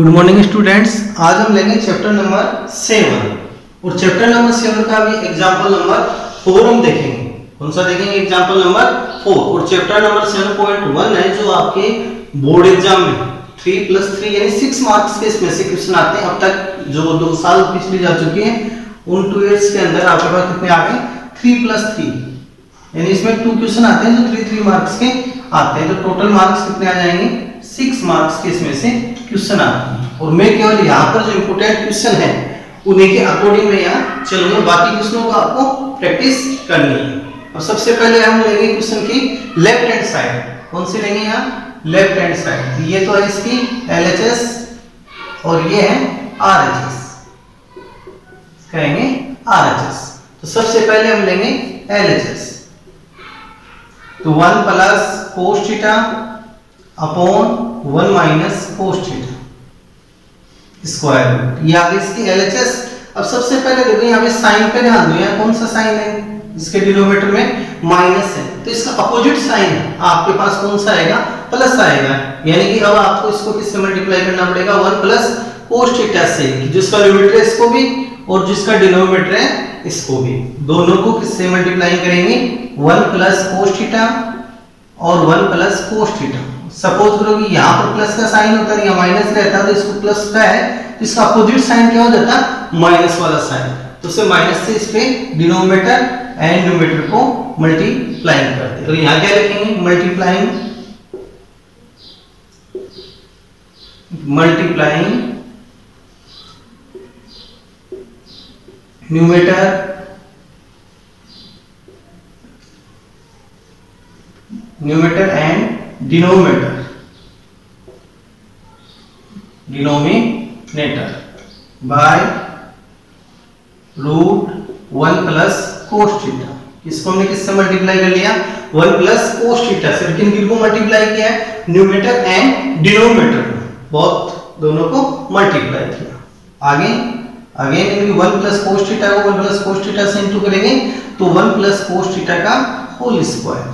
Good morning students. आज हम लेंगे चैप्टर नंबर 7 और चैप्टर नंबर 7 का भी एग्जांपल नंबर 4 हम देखेंगे। कौन सा देखेंगे? Example number 4। और चैप्टर नंबर 7.1 है जो आपके बोर्ड एग्जाम में 3+3 यानी 6 मार्क्स के इसमें से क्वेश्चन आते हैं। अब तक जो 2 साल पिछले जा चुके हैं उन 2 इयर्स के अंदर आपके पास कितने आ गए? 3+3 यानी इसमें 2 क्वेश्चन आते हैं जो 3 मार्क्स के आते हैं। तो टोटल मार्क्स कितने आ जाएंगे? 6 मार्क्स के इसमें से क्वेश्चन आते हैं। और मैं केवल यहाँ पर जो इंपोर्टेंट क्वेश्चन है उन्हीं के अकॉर्डिंग मैं यहाँ चलूंगा, बाकी क्वेश्चनों को आपको प्रैक्टिस करनी है। और सबसे पहले हम लेंगे क्वेश्चन की लेफ्ट हैंड साइड। कौन सी लेंगे? यहाँ लेफ्ट हैंड साइड। ये तो है इसकी LHS और ये है RHS, कहेंगे RHS। तो सबसे पहले हम लेंगे LHS। तो 1 plus cos theta upon 1 minus cos theta square root, ये आगे इसकी LHS। अब सबसे पहले देखो यहाँ पे साइन पे ध्यान दो। यहाँ कौन सा साइन है? इसके डिनोमिनेटर में माइनस है, तो इसका अपोजिट साइन आपके पास कौन सा आएगा? प्लस आएगा। यानी कि अब आपको इसको किससे मल्टीप्लाई करना पड़ेगा? 1 प्लस cos थीटा से, जिसका न्यूमरेटर है इसको भी और जिसका डिनोमिनेटर है इसको भी, दोनों को किससे मल्टीप्लाई करेंगे? 1 प्लस cos थीटा और 1 प्लस cos थीटा। सपोज करो कि यहाँ पर प्लस का साइन होता है, यहाँ माइनस रहता, तो इसको प्लस का है, इसका अपोजिट साइन क्या हो जाता? माइनस वाला साइन। तो उसे माइनस से इस पे डिनोमिनेटर एंड न्यूमरेटर को मल्टीप्लाइंग करते हैं। तो यहाँ क्या लिखेंगे? Multiplying numerator and denominator by root 1 plus cos theta. इसको हमने किससे मल्टीप्लाई कर लिया? 1 प्लस cos थीटा से। लेकिन किनको मल्टीप्लाई किया है? न्यूमरेटर एंड डिनोमिनेटर, बहुत दोनों को मल्टीप्लाई किया। आगे अगेन 1 प्लस cos थीटा को 1 प्लस cos थीटा से इंटू करेंगे तो 1 प्लस cos थीटा का whole square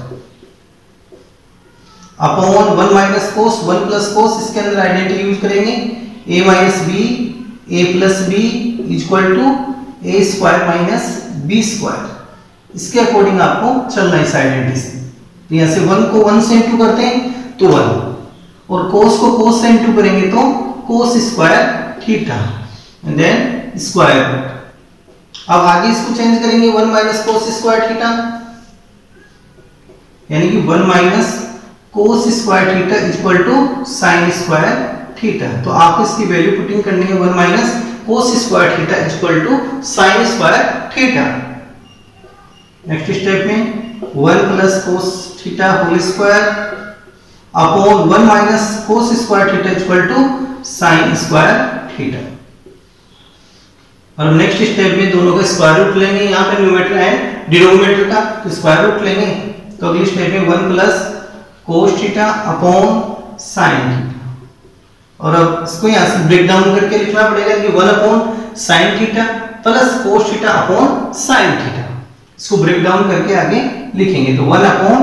upon 1 minus cos 1 plus cos, इसके अंदर आइडेंटिटी यूज करेंगे a minus b a plus b equal to a square minus b square. इसके according आपको चलना है इस आइडेंटिटी से। तो यहाँ से 1 को 1 से इंटू करते हैं तो 1 और cos को cos से इंटू करेंगे तो cos square theta and then square root. अब आगे इसको चेंज करेंगे 1 माइनस cos स्क्वायर थीटा, यानी कि 1 minus cos square theta equal to sin square theta. तो आपको इसकी वैल्यू पुटिंग करनी है 1 minus cos square theta equal to sin square theta. Next step में 1 plus cos theta whole square upon 1 minus cos square theta equal to sin square theta. और next step में दोनों का स्क्वायर रूट लेंगे, यहाँ पे न्यूमरेटर एंड डिनोमिनेटर का, तो स्क्वायर रूट लेंगे। तो अगली स्टेप में 1 plus cos theta upon sin theta. और अब इसको यहाँ से ब्रेक डाउन करके लिखना पड़ेगा कि 1 upon sin theta plus cos theta upon sin theta. इसको ब्रेक डाउन करके आगे लिखेंगे तो 1 upon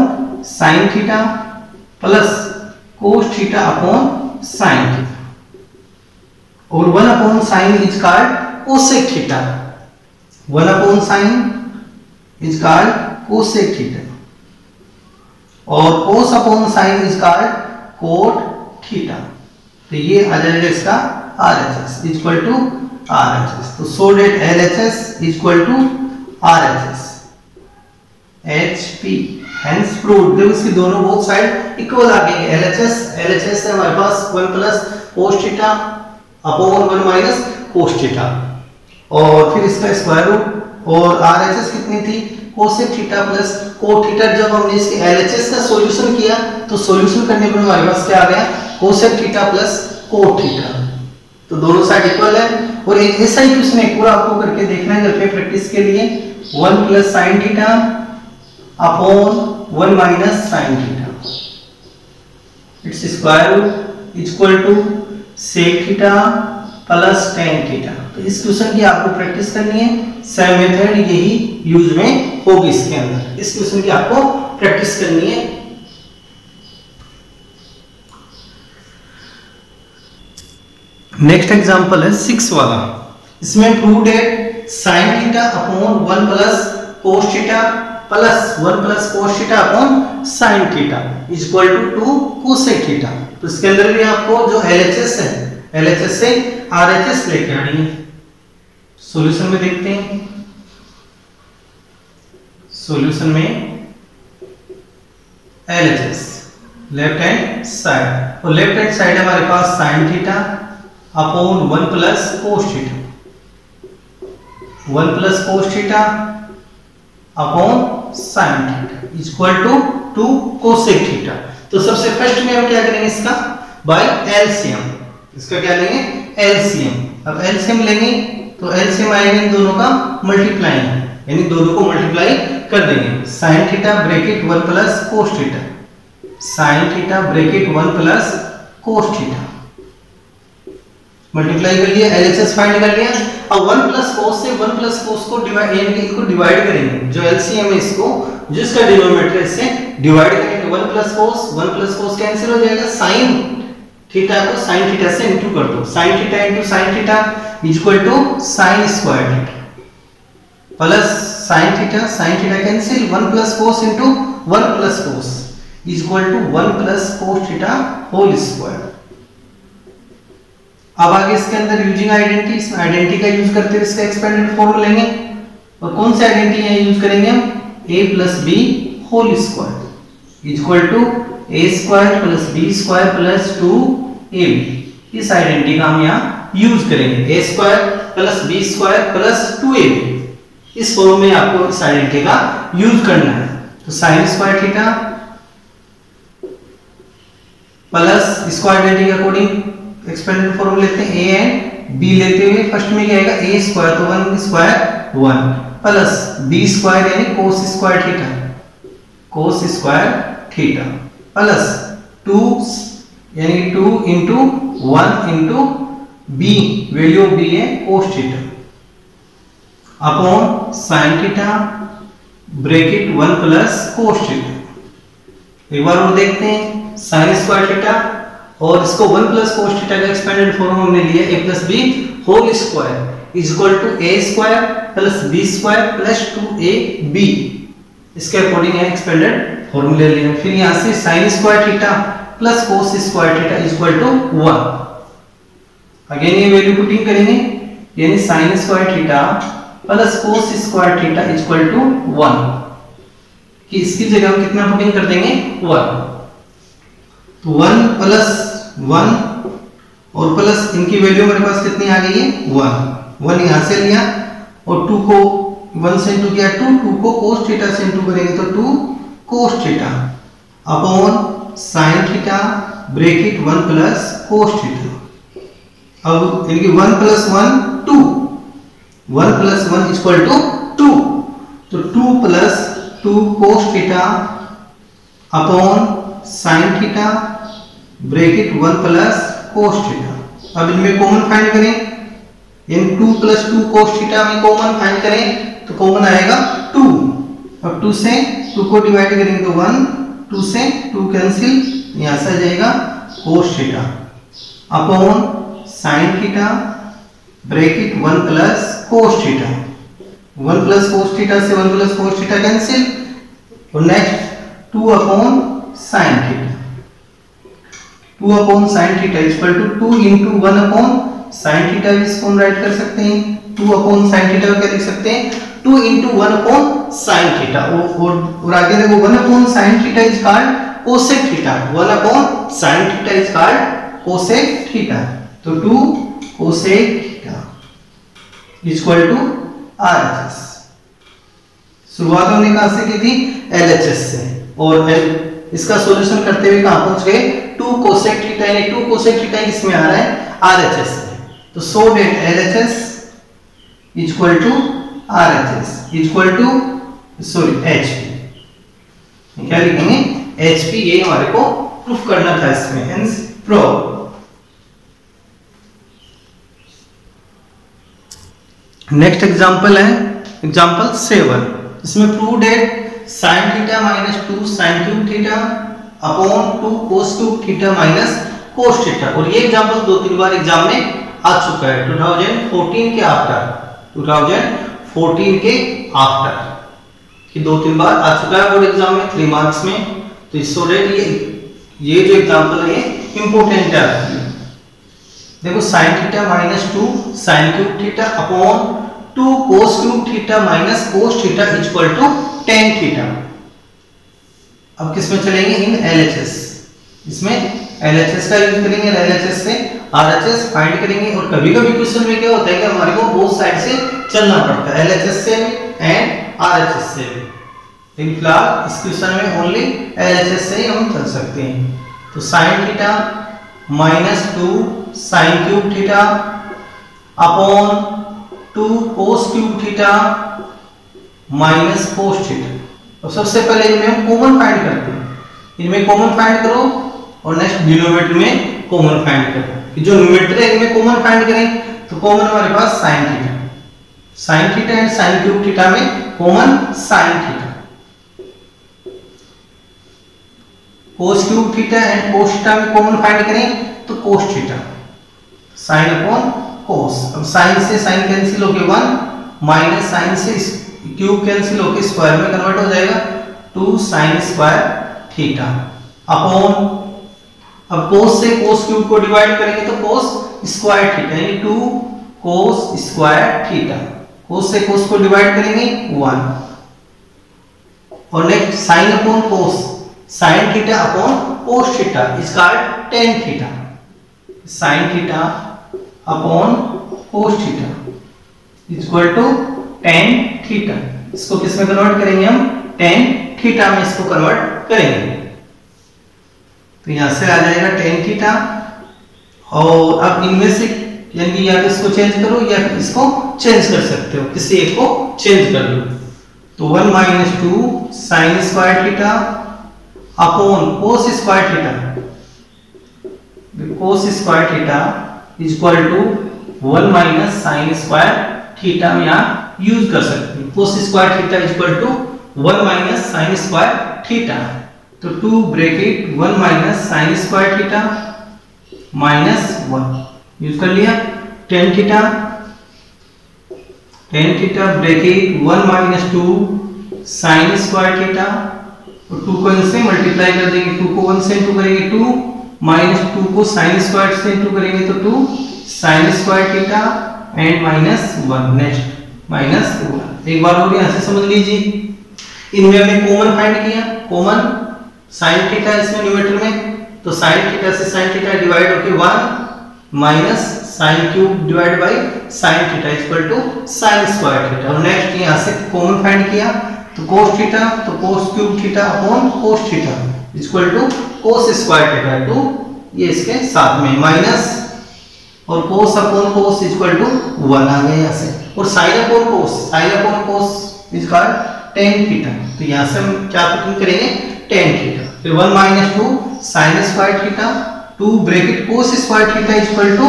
sin theta plus cos theta upon sin theta और 1 upon sin is called cosec theta. 1 upon sin is called cosec theta और cos upon sin is called cot theta. तो ये आ जाएगा इसका RHS इक्वल टू RHS। तो so that LHS equal to RHS HP hence proved. देखो इसकी दोनों both side equal आ गई है। LHS है हमारे पास 1 plus cos theta upon 1 minus cos theta और फिर इसका स्क्वायर रूट। और RHS कितनी थी? cosec theta plus cot theta. जब हमने इसके LHS का सॉल्यूशन किया तो सॉल्यूशन करने पर हमारे पास क्या आ गया? cosec theta plus cot theta. तो दोनों साइड इक्वल है। और एक ऐसा ही क्वेश्चन एक पूरा आपको करके देखना है घर पे प्रैक्टिस के लिए। 1 plus sin theta upon 1 minus sin theta its square root equal to sec theta plus tan theta. तो इस क्वेश्चन की आपको प्रैक्टिस करनी है। सेम मेथड यही यूज में होगी इसके अंदर। इस क्वेश्चन की आपको प्रैक्टिस करनी है। नेक्स्ट एग्जांपल है 6 वाला। इसमें prove that sin theta upon 1 plus cos theta plus 1 plus cos theta upon sin theta is equal to 2 cosec theta. तो इसके अंदर भी आपको जो LHS है, LHS से RHS लेके आनी है। सॉल्यूशन में देखते हैं। सॉल्यूशन में LHS लेफ्ट हैंड साइड, और लेफ्ट हैंड साइड हमारे पास sin theta upon 1 plus cos theta, 1 plus cos theta upon sin theta is equal to 2 cosec theta. तो सबसे फर्स्ट में हम क्या करेंगे, इसका बाय एलसीएम। इसका क्या लेंगे, एलसीएम। अब एलसीएम लेंगे तो एलसीएम आएगा इन दोनों का मल्टीप्लाई, यानी दोनों को मल्टीप्लाई कर देंगे। sin theta bracket 1 plus cos theta, sin theta bracket 1 plus cos theta multiply कर लिया, एलएचएस फाइंड कर लिया। अब 1 प्लस cos से 1 प्लस cos को डिवाइड, यानी कि इनको डिवाइड करेंगे। जो एलसीएम है इसको, जिसका डिनोमिनेटर इससे डिवाइड करेंगे। 1 प्लस cos कैंसिल हो जाएगा। sin थीटा को sin थीटा से इंटू कर दो, sin theta into sin theta is equal to sin square theta plus sin theta cancel, 1 plus cos into 1 plus cos is equal to 1 plus cos theta whole square. अब आगे इसके अंदर using identity, इसमें identity का use करते हुए इसका expanded formula लेंगे। और कौन सी आइडेंटिटी है यूज करेंगे हम, a plus b whole square is equal to a square plus b square plus 2ab। इस आइडेंटिटी का हम यहाँ यूज करेंगे, a square plus b square plus 2ab। इस फॉर्म में आपको इस आइडेंटिटी का यूज करना है। तो sin स्क्वायर थीटा प्लस इसको आइडेंटिटी के अकॉर्डिंग एक्सपेंडेड फॉर्मूला लेते हैं, a एंड b लेते हुए फर्स्ट में क्या आएगा, a स्क्वायर तो 1 स्क्वायर 1 प्लस b स्क्वायर यानी cos square theta, cos square theta plus 2 यानी 2 into 1 into b, value of b है cos theta upon sin theta bracket 1 plus cos theta. एक बार और देखते हैं, sin स्क्वायर थीटा और इसको 1 प्लस cos थीटा का एक्सपेंडेड फॉर्म हमने लिया a plus b whole square is equal to a square plus b square plus 2ab। इसके अकॉर्डिंग है एक्सपेंडेड फॉर्मूला लिया। फिर यहां से sin square theta plus cos square theta is equal to 1। Again ये value putting करेंगे, यानी sin square theta plus cos square theta is equal to 1 कि इसकी जगह हम कितना पुटिंग कर देंगे, 1। तो 1 प्लस 1 और प्लस इनकी वैल्यू मेरे पास कितनी आ गई है, 1 यहां से लिया और 2 को 1 से इंटू किया, 2 को cos थीटा से इंटू करेंगे तो 2 cos theta upon sin theta bracket 1 plus cos theta. अब इनकी 1 plus 1 2, 1 plus 1 is equal to 2, तो 2 plus 2 cos theta upon sin theta bracket 1 plus cos theta. अब इनमें कॉमन फाइंड करें, इन 2 प्लस 2 cos थीटा में कॉमन फाइंड करें तो कॉमन आएगा 2। अब 2 से 2 को डिवाइड करेंगे तो 1, 2 से 2 कैंसिल, यहां से आ जाएगा cos theta upon sin theta bracket 1 plus cos theta. 1 plus cos theta से 1 प्लस cos थीटा कैंसिल, और next 2 upon sin theta, 2 upon sin theta is equal to 2 into 1 upon sin theta भी इसको हम right कर सकते हैं। 2 upon sin theta को क्या लिख सकते हैं, 2 इंटू 1 अपॉन sin थीटा। और आगे देखो 1 upon sin theta is called cosec theta, 1 upon sin theta is called cosec theta. तो 2 cosec theta is equal to RHS। शुरुआत हमने कहां से की थी, LHS से, और इसका सॉल्यूशन करते हुए कहां पहुंच गए, 2 cosec थीटा, यानी 2 cosec थीटा किसमें आ रहा है, RHS में। तो so that LHS is equal to RHS is equal to HP। क्या लिखेंगे, HP, ये हमारे को प्रूफ करना था इसमें, हेंस प्रूव। नेक्स्ट एग्जांपल है एग्जांपल 7। इसमें prove that sin theta minus 2 sin cube theta upon 2 cos cube theta minus cos theta. और ये एग्जांपल 2-3 बार एग्जाम में आ चुका है 2014 के आफ्टर, 2014 के आफ्टर कि 2-3 बार आ चुका है बोर्ड एग्जाम में 3 मार्क्स में। तो इस ये जो एग्जांपल है इंपोर्टेंट है। देखो sin theta -2 sin cube theta upon 2 cos cube theta minus cos theta equal to tan theta. अब किस में चलेंगे? In LHS। इसमें LHS का यूज करेंगे, LHS से RHS फाइंड करेंगे। और कभी-कभी क्वेश्चन में क्या होता है कि हमारे को बोथ साइड से चलना पड़ता है, LHS से भी एंड RHS से भी। लेकिन फिलहाल इस क्वेश्चन में ओनली LHS से ही हम चल सकते हैं। तो sin theta -2 sin cube theta upon 2 cos cube theta minus cos theta. तो सबसे पहले इनमें हम कॉमन फाइंड करते हैं। इनमें कॉमन फाइंड करो और नेक्स्ट डिनोमिनेटर में कॉमन फाइंड करो। कि जो न्यूमरेटर है इनमें कॉमन फाइंड करें तो कॉमन हमारे पास sin theta, sin theta and sin cube theta में common sin theta, cos cube theta and cos theta में कॉमन फाइंड करें तो cos theta, sin upon cos। अब sin से sin कैंसिल होके 1 माइनस sin से क्यूब कैंसिल होके square में कन्वर्ट हो जाएगा 2 sin स्क्वायर थीटा अपॉन, अब cos से cos क्यूब को डिवाइड करेंगे तो cos स्क्वायर थीटा यानी 2 cos स्क्वायर थीटा। cos से cos को डिवाइड करेंगे 1 और next sin upon cos, sin theta upon cos theta is called tan theta. sin theta upon cos theta equal to tan theta. इसको किस में convert करेंगे? हम tan थीटा में इसको कन्वर्ट करेंगे। तो यहां से आ जाएगा tan थीटा। और अब इनमें से यानी या तो इसको चेंज करो या इसको चेंज कर सकते हो, किसी एक को चेंज कर लो। तो 1 - 2 sin square theta upon cos square theta, cos square theta equal to 1 - sin square theta में यहाँ यूज कर सकते हैं। cos square theta equal to 1 - sin square theta. तो 2 bracket 1 - sin square theta minus 1 use कर लिया। tan theta, tan theta bracket 1 - 2 sin square theta और 2 को इनसे मल्टीप्लाई कर देंगे, 2 को 1 से इंटू करेंगे 2 माइनस 2 को sin स्क्वायर से इंटू करेंगे तो 2 sin square theta and minus 1 next minus 1। एक बार और यहां से समझ लीजिए, इनमें हमने कॉमन फाइंड किया, कॉमन sin थीटा इसमें न्यूमरेटर में, तो sin थीटा से sin थीटा डिवाइड होके 1 minus sin cube divide by sin theta equal to sin square theta. और नेक्स्ट यहां से कॉमन फाइंड किया तो cos थीटा, तो cos cube theta upon cos theta equal to cos square theta to ये इसके साथ में माइनस और cos upon cos equal to 1 आ गया यहां से। और sin upon cos is called tan theta. तो यहां से हम क्या पुटिंग करेंगे? tan theta. फिर 1 - 2 sin square theta 2 bracket cos square theta equal to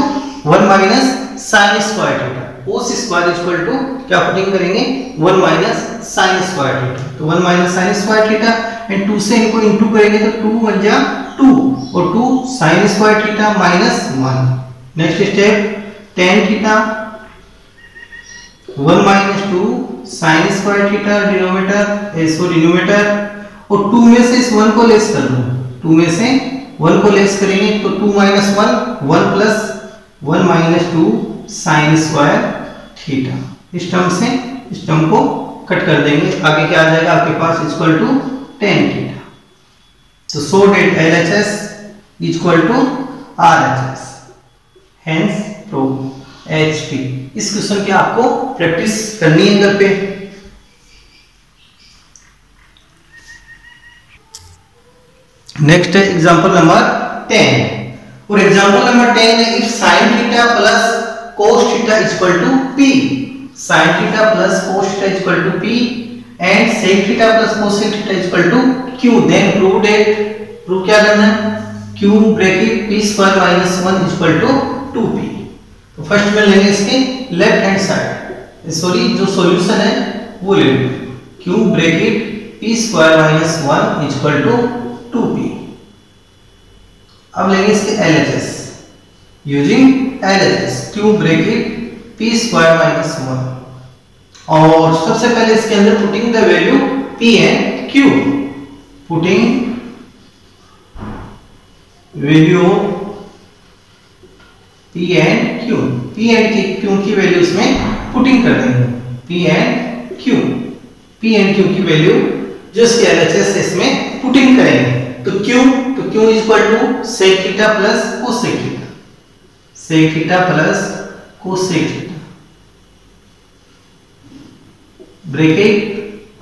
1 minus sin square theta. cos square equal to क्या पुटिंग करेंगे? 1 माइनस sin स्क्वायर थीटा। तो 1 minus sin square theta and 2 से इनको इनटू करेंगे तो 2 1 जा 2 और 2 sin square theta minus 1। Next step tan theta 1 - 2 sin square theta denominator और 2 में से इस 1 को लेस कर दो, 2 में से 1 को लेस करेंगे तो 2 - 1 1 प्लस 1 - 2 sin स्क्वायर थीटा। इस टर्म से इस टर्म को कट कर देंगे, आगे क्या आ जाएगा आपके पास इक्वल टू tan थीटा। तो so that LHS equal to RHS hence prove HP। इस क्वेश्चन की आपको प्रैक्टिस करनी है घर पे। नेक्स्ट है एग्जांपल नंबर 10 और एग्जांपल नंबर 10 है if sin theta plus cos theta equal to p, sin theta plus cos theta equal to p and sec theta plus cos theta equal to q, then prove that. Prove क्या करना है? q bracket p square minus 1 equal to 2p। तो first में लेंगे इसके left hand side, sorry जो solution है वो ले लो, q bracket p square minus 1 equal to 2p। अब लेंगे इसके LHS using LHS, q bracket p square minus 1। और सबसे पहले इसके अंदर putting the value p and q, putting value p and q, p and q की वैल्यू इसमें पुटिंग कर देंगे, p एंड q की वैल्यू जो इसके LHS इसमें पुटिंग करेंगे। तो q is equal to sec theta plus cosec theta, sec theta plus cosec theta bracket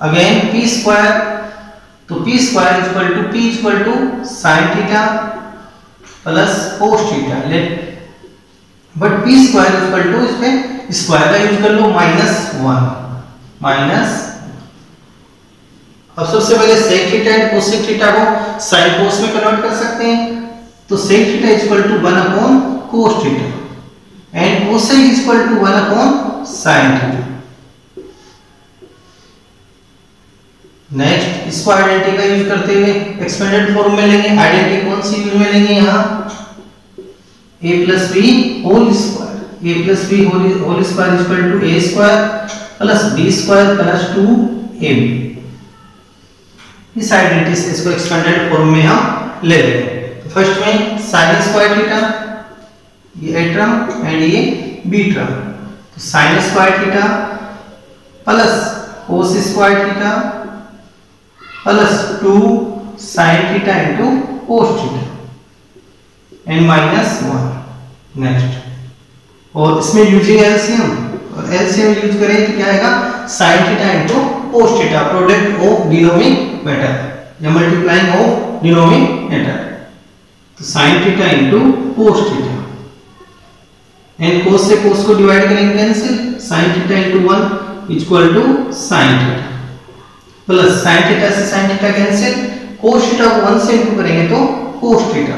again p square, तो p square is equal to sin theta plus cos theta, but p square is equal to इसमें square का use कर लो -1 minus. अब सबसे पहले sec theta and cosec theta को sin cos में कन्वर्ट कर सकते हैं, तो sec theta is equal to 1 upon cos theta and cosec is equal to 1 upon sin theta. Next इसको आइडेंटिटी का यूज करते हुए एक्सपेंडेड फॉर्म में लेंगे। आइडेंटिटी कौन सी यूज में लेंगे यहाँ, a plus b whole square, a plus b whole square is equal to a square plus b square plus 2ab। इस आइडेंटिटी से इसको एक्सपेंडेड फॉर्म में हम ले लेंगे। तो फर्स्ट में sin स्क्वायर थीटा, ये a टर्म एंड ये b टर्म, तो sin square theta plus cos square theta plus 2 sin theta into cos theta and minus 1। Next और इसमें यूजिंग एलसीएम, और एलसीएम यूज करें तो क्या आएगा sin theta into cos theta, product of denominator या मल्टीप्लाइंग ऑफ डिनोमिनेटर, तो sin theta into cos theta and cos से cos को डिवाइड करेंगे cancel, sin theta into 1 equal to sin theta plus sin theta से sin theta cancel, cos theta को 1 से into करेंगे तो cos थीटा।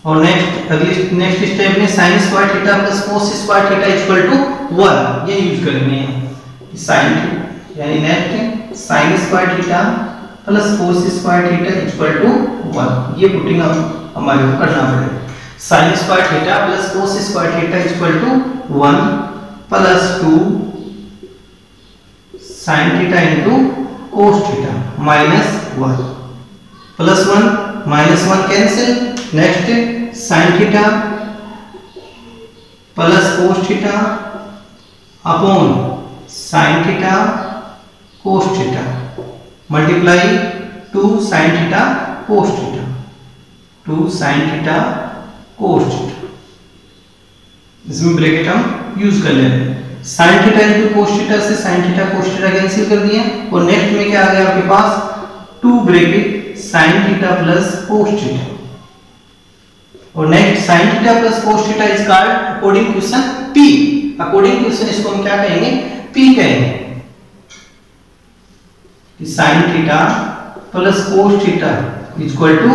और नेक्स्ट स्टेप में sin square theta plus cos square theta equal to 1, ये use करेंगे sin यानी next sin square theta plus cos square theta equal to 1, ये पुटिंग हमारे को करना पड़ेगा। sin square theta plus cos square theta equal to 1 plus 2 sin theta into cos theta minus 1 plus 1 minus 1 cancel. Next sin theta plus cos theta upon sin theta cos theta multiply 2 sin theta cos theta, 2 sin theta cos theta, इसमें bracket हम use कर ले रहे हैं। sin theta into cos theta से sin theta cos theta cancel कर दिया, और नेक्स्ट में क्या आ गया आपके पास 2 bracket sin theta plus cos theta, और next sin theta plus cos theta is called according question P, according question इसको हम क्या कहेंगे P कहेंगे, कि sin theta plus cos theta equal to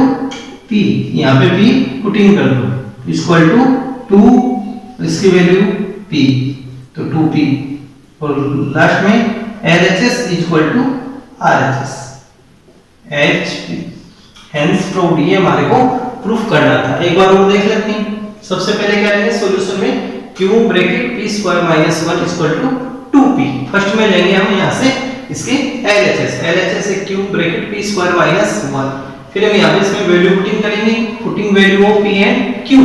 P, यहाँ पे P पुटिंग कर दो इक्वल टू 2, इसकी वैल्यू P, तो 2P, और लास्ट में LHS equal to RHS, HP hence proved, ये हमारे को प्रूफ करना था। एक बार और देख लेते हैं। सबसे पहले क्या लेंगे सॉल्यूशन में q bracket p square minus 1 equal to 2p। First में लेंगे हम यहाँ से इसके LHS है q bracket p square minus 1, फिर हम यहाँ पे इसमें वैल्यू पुटिंग करेंगे, putting value of p and q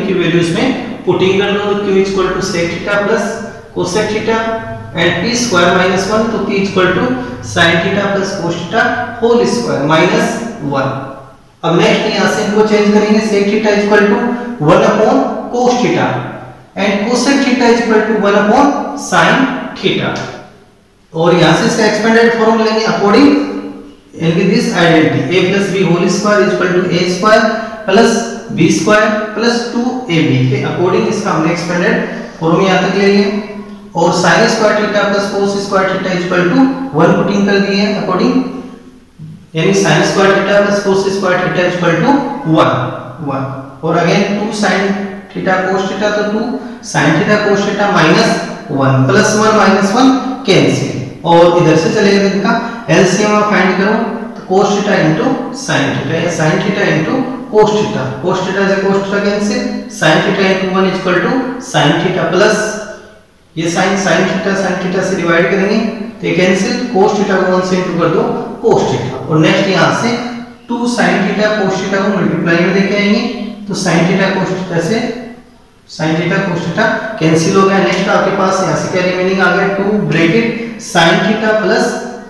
की वैल्यू इसमें पुटिंग कर दो, तो q equal to sec theta plus cosec theta and p square minus 1, तो p equal to sin theta plus cos theta whole square minus 1। अब next यहां से इनको चेंज करेंगे, sec theta equal to 1 upon cos theta and cosec theta equal to 1 upon sin theta, और यहां से इसका एक्सपेंडेड फॉर्म लेंगे अकॉर्डिंग इनकी this identity a plus b whole square equal to a square plus b square plus 2ab के according इसका हमने expanded form यहां तक ले लिया, और sin square theta plus cos square theta equal to 1 putting कर दिए अकॉर्डिंग, यानी sin square theta plus cos square theta equal to 1, और again 2 sin theta cos theta, तो 2 sin theta cos theta minus 1 plus 1 minus 1 cancel, और इधर से चलेगा इनका एलसीएम आप फाइंड करो, तो cos theta into sin theta या sin theta into cos theta, cos theta से cos theta cancel, sin theta into 1 equal to sin theta plus ये sin थीटा से डिवाइड करेंगे तो ये कैंसिल, cos थीटा को 1 से इंटू कर दो cos थीटा, और नेक्स्ट यहां से 2 sin थीटा cos थीटा को मल्टीप्लाई में लेके आएंगे तो sin थीटा cos थीटा से sin theta cos theta cancel हो गया। नेक्स्ट आपके पास यहां से क्या रिमेनिंग आ गया 2 bracket sin theta plus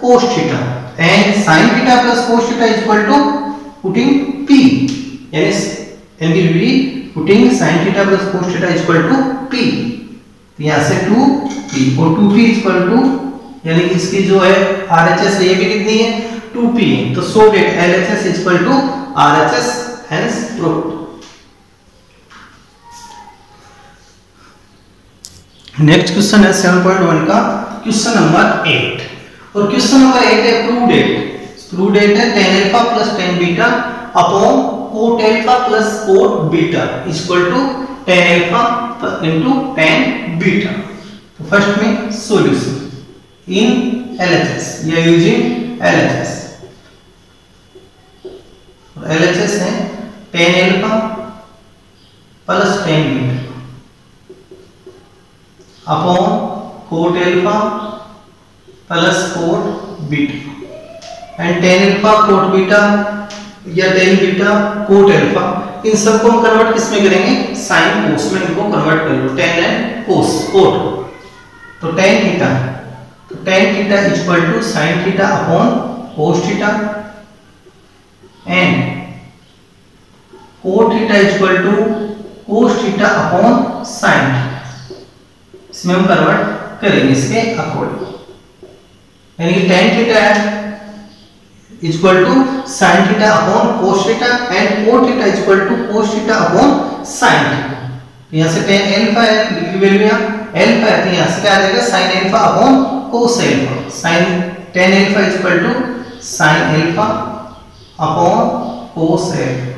cos theta, and sin theta plus cos theta equal to putting p, यानी we putting sin theta plus cos theta equal to p, तो यहां से 2p और 2p इक्वल टू, यानी कि इसकी जो है RHS ये भी कितनी है 2p, तो so that LHS equal to RHS, hence proved. Next question है 7.1 का क्वेश्चन नंबर 8, और क्वेश्चन नंबर 8 है प्रूव डेट है tan alpha plus tan beta upon cot alpha plus cot beta equal to tan alpha into tan beta. तो first में solution in LHS या using LHS, और LHS है tan alpha plus tan beta upon cot alpha plus cot beta, and tan alpha cot beta या tan beta cot alpha, इन सबको हम convert किस में करेंगे sin cos में, इनको कन्वर्ट कर लो tan एंड cos cot, तो tan theta equal to sin theta upon cos theta, and cot theta equal to cos theta upon sin theta, इसमें हम कन्वर्ट करेंगे इसके अकॉर्डिंग, यानी कि tan theta equal to sin theta upon cos theta and cot theta equal to cos theta upon sin theta. तो यहां से tan alpha है, लिखी वैल्यू यहां अल्फा है, तो यहां से क्या आ जाएगा sin alpha upon cos alpha, sin tan alpha equal to sin alpha upon cos alpha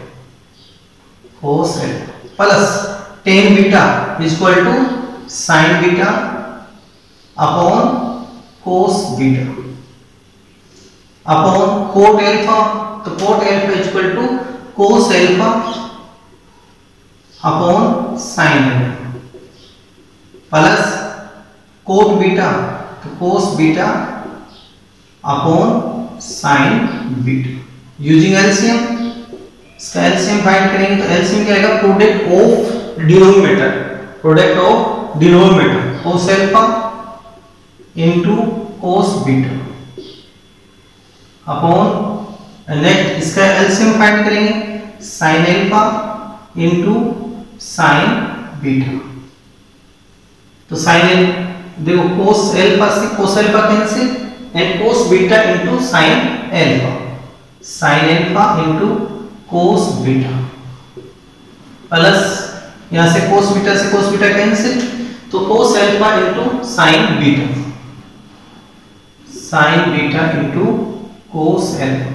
plus tan beta equal to sin beta upon cos beta upon cot alpha, तो cot alpha equal to cos alpha upon sin alpha plus cot beta, तो cos beta upon sin beta, using LCM, इसका LCM find करेंगे तो LCM क्या आएगा product of denominator cos alpha into cos beta upon, next इसका LCM find करेंगे sin alpha into sin beta, तो sin देखो cos अल्फा से cos alpha cancel and cos beta into sin alpha into cos beta plus यहां से cos beta cancel, तो cos alpha into sin beta into cos alpha,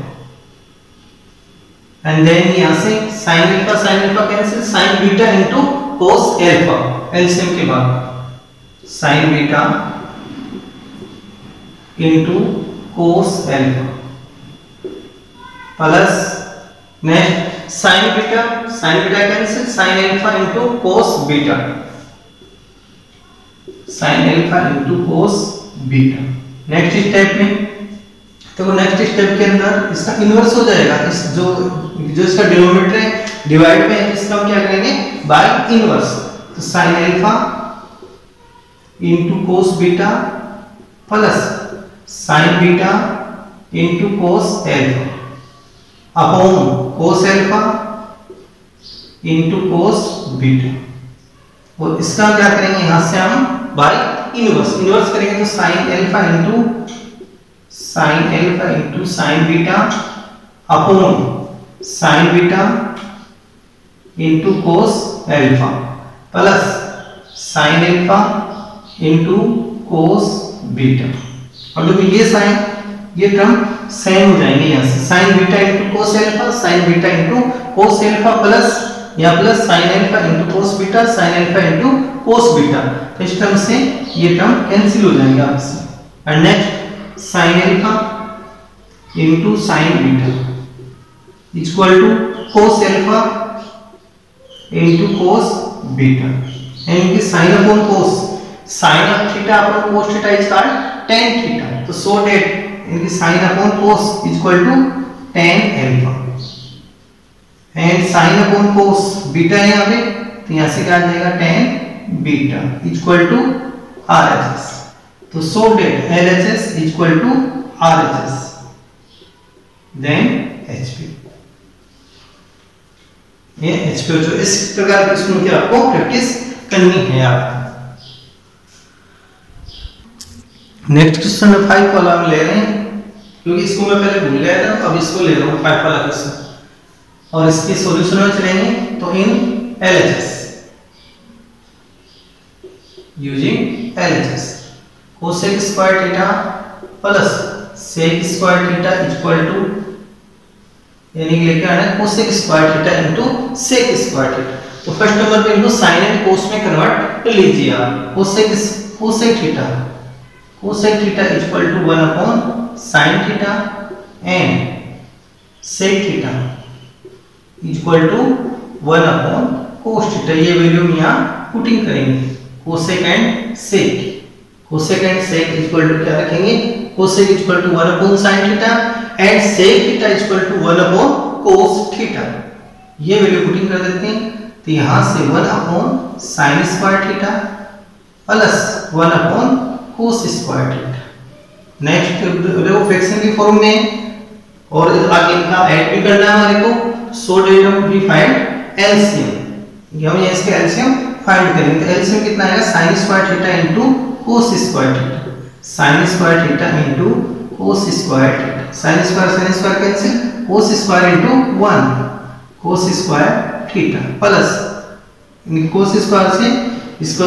and then यहां से sin alpha cancel, sin beta into cos alpha, LCM के बाद sin beta into cos alpha plus next sin beta cancel, sin alpha into cos beta, sin alpha into cos beta. Next step में तो next step के अंदर इसका inverse हो जाएगा, इस जो इसका डिनोमिनेटर है डिवाइड में इसका हम क्या करेंगे बाय इनवर्स, तो sin alpha into cos beta plus sin beta into cos alpha upon cos alpha into cos beta, और इसका क्या करेंगे यहां से हम बाय इनवर्स करेंगे, तो sin alpha into sin beta upon sin beta into cos alpha plus sin alpha into cos beta, और देखो ये साइन ये टर्म सेम हो जाएंगे, यहां से sin beta into cos alpha, sin beta into cos alpha plus या plus sin alpha into cos beta, sin alpha into cos beta, तो इस टर्म से ये टर्म कैंसिल हो जाएंगे आपसे, और next sin alpha into sin beta equal to cos alpha into cos beta यानी कि sin upon cos sin of theta upon cos theta is called tan theta. तो so that इनकी sin upon cos is equal to tan alpha and sin upon cos beta है यहाँ पे, तो यहाँ से क्या आ जाएगा tan beta is equal to RHS. तो so that LHS is equal to RHS then HP. ये HP जो इस प्रकार के प्रश्नों की आपको प्रैक्टिस करनी है आपको. नेक्स्ट क्वेश्चन में 5 वाला हम ले रहे हैं क्योंकि इसको मैं पहले भूल गया था, अब इसको ले रहा हूँ 5 वाला क्वेश्चन और इसके सॉल्यूशन में चलेंगे. तो in LHS using LHS cosec square theta plus sec square theta equal to यानी लेके आना है cosec square theta into sec square theta. तो फर्स्ट नंबर पे इनको sin एंड cos में कन्वर्ट कर लीजिए आप. cosec theta equal to 1 upon sin theta and sec theta equal to 1 upon cos theta. ये वैल्यू हम यहाँ पुटिंग करेंगे. cosec and sec equal to क्या रखेंगे, cosec equal to 1 upon sin theta and sec theta equal to 1 upon cos theta. ये value putting कर देते हैं. तो यहाँ से 1 upon sin square theta plus 1 upon cos square theta. Next देखो फ्रैक्शन की फॉर्म में और आगे इनका ऐड भी करना है हमारे को. सो डेट हम वी फाइंड एलसीएम. हम ये इसके एलसीएम फाइंड करेंगे. तो एलसीएम कितना आएगा, sin square theta into cos square theta. sin square theta into cos square theta. sin square cancel, cos square into 1 cos square theta plus cos square से इसको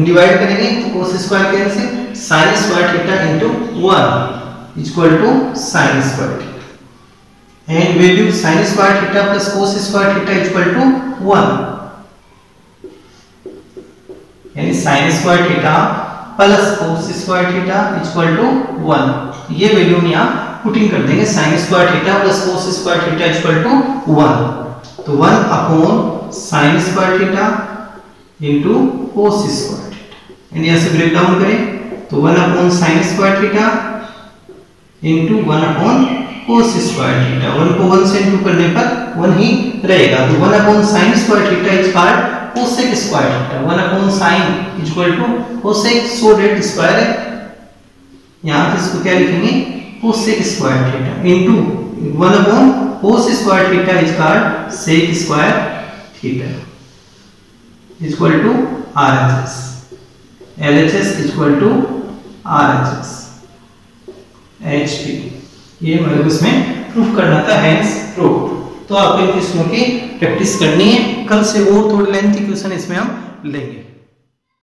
divide करेंगे तो cos square cancel, sin square theta into 1 equal to sin square theta and value sin square theta plus cos square theta equal to 1 यानी sin square theta plus cos square theta equal to 1. ये value हम यहाँ putting कर देंगे. sin square theta plus cos square theta equal to 1. तो 1 upon sin square theta into cos square theta and यहाँ से break down करें तो 1 upon sin square theta into 1 upon cos square theta. 1 को 1 से इंटू करने पर 1 ही रहेगा. तो 1 upon sin square theta is called cosec square theta. 1 upon sin equal to cosec. So that square है, यहाँ पे इसको क्या लिखेंगे, cosec square theta into 1 upon cos square theta is called sec square theta equal to RHS. LHS equal to RHS HP. ये हमारे को इसमें प्रूफ करना था, हेंस प्रूफ. तो आपको इन क्वेश्चनों की प्रैक्टिस करनी है. कल से और थोड़े लेंथी क्वेश्चन इसमें हम लेंगे.